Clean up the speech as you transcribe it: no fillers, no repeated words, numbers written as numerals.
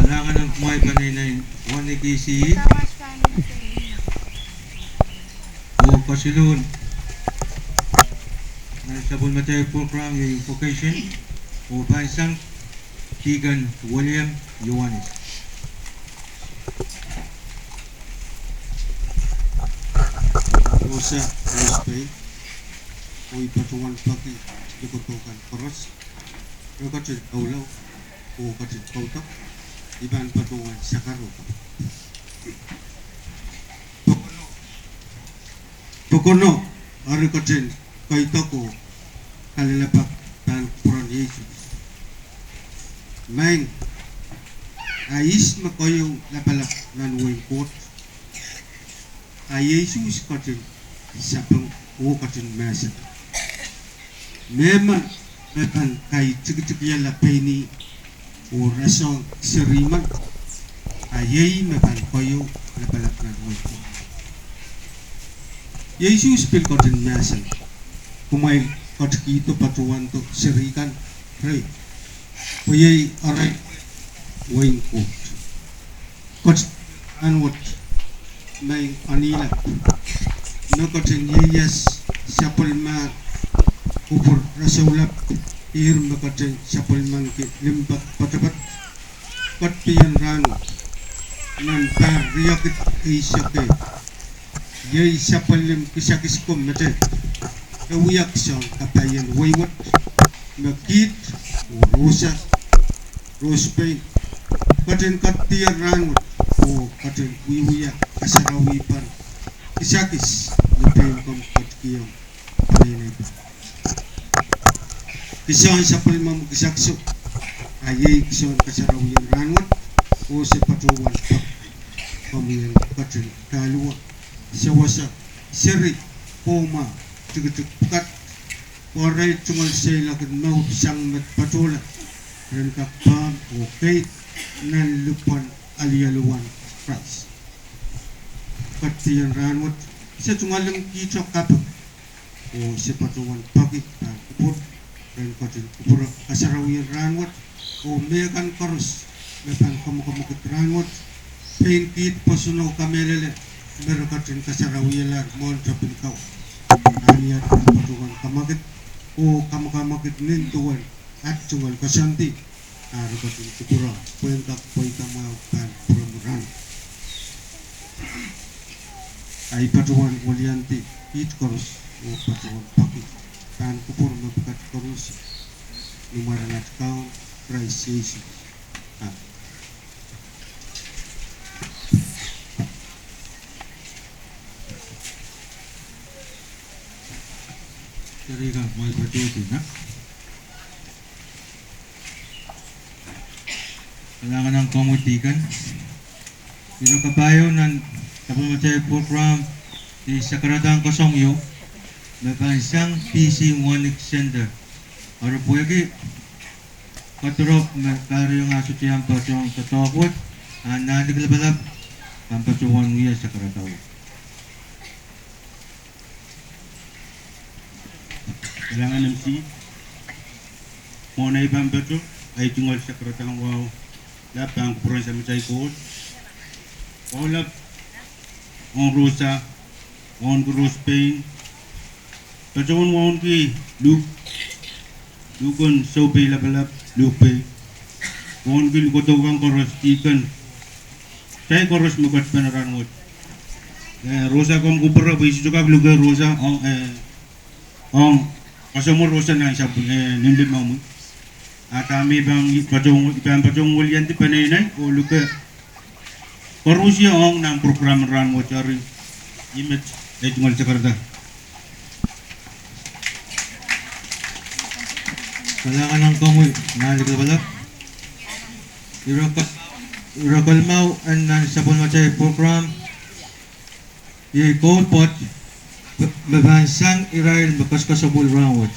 Kailangan ng kumay panay na Wenik ECE o kasilun na sabon matay program yung vocation o bansang Tigan William Yohanes. Rosa Rospay o ipatuan pagi dikutukan koros rokatid aulaw o katid kautak iban patuan sakaruka Pokono arikatin kaitako kalilapak tan Quran Yesus main ais makoyo lapalak nan wingkot a Yesus katin sapang o katin masa memang mepan kai cik-ciknya lapeni o rasong seriman a yei mepan koyo lapalak nan wingkot Yesus pil katin masa kumay katki itu patuan to serikan rei oyei arai wingkot kot anwat may anila no katin yeyas sapol ma kupur rasulap ir makatin sapol man ke limpak patapat kot pian ranu nan par riyakit isake yey sapol lim kisakis kum mate kawiyak son kapayan waywat makit rosa rospay katin katiyan ranu o katin wiwiyak kasarawi par kisakis napayin kom katkiyo parinay pa kisahan sa palimang kisakso ayay kisahan kasarawi ang ranwat o sa patuwan pa pamilyan katin kaluwa sa wasa siri poma tigitik pukat waray tungal sa ilakad maut sang matpatula rin kapam o kait nan lupan aliyaluan Christ Katiyan ranwat sa tungalang kita kapag o sa patuwan pagit na kupur rin katin kupur kasarawiyan ranwat o megan karos mepan kamukamukit ranwat pengkit pasunaw kamelele meron katin kasarawiyan lar mon sa pinkaw aliyat patuwan kamakit o kamukamakit nintuwan at tungal kasanti araw katin kupura puwengkak puwengkamaw kan puramuran ay patuan walianti it koros o patuan paki tan kupur mabikat koros numaranat kaon Christ Jesus Dari ka may patuti na kailangan ng komutikan pero kabayo ng sabon matay program di Sakaratang Kosongyo may bansang PC Wenik Center aro po yagi katurok karo yung asutiyang patong katokot nadiglabalab ang patuwan niya sa Karataw kailangan MC muna ibang bato ay tungkol sa Karatang wow lapang kupuran sa matay ko Olap, on Rosa, on Rospay, Pajon won ki Lukon Sope Labalap, Lupe, on ki Lukotokan Koros Tikan, Chay Koros Mukat Panaranwot, Rosa kong kupara, bisi juga lugar Rosa, on Kasamur Rosa na isang nindim mamu, at kami bang Pajong William di Panay o Luka. Korusya ong ng program ran mo cari image ay tunggal Jakarta. Kailangan ng kamoy naliglabalab irakalmaw ang sabon matay program i-call pot babansang Israel bakas kasabul ranwat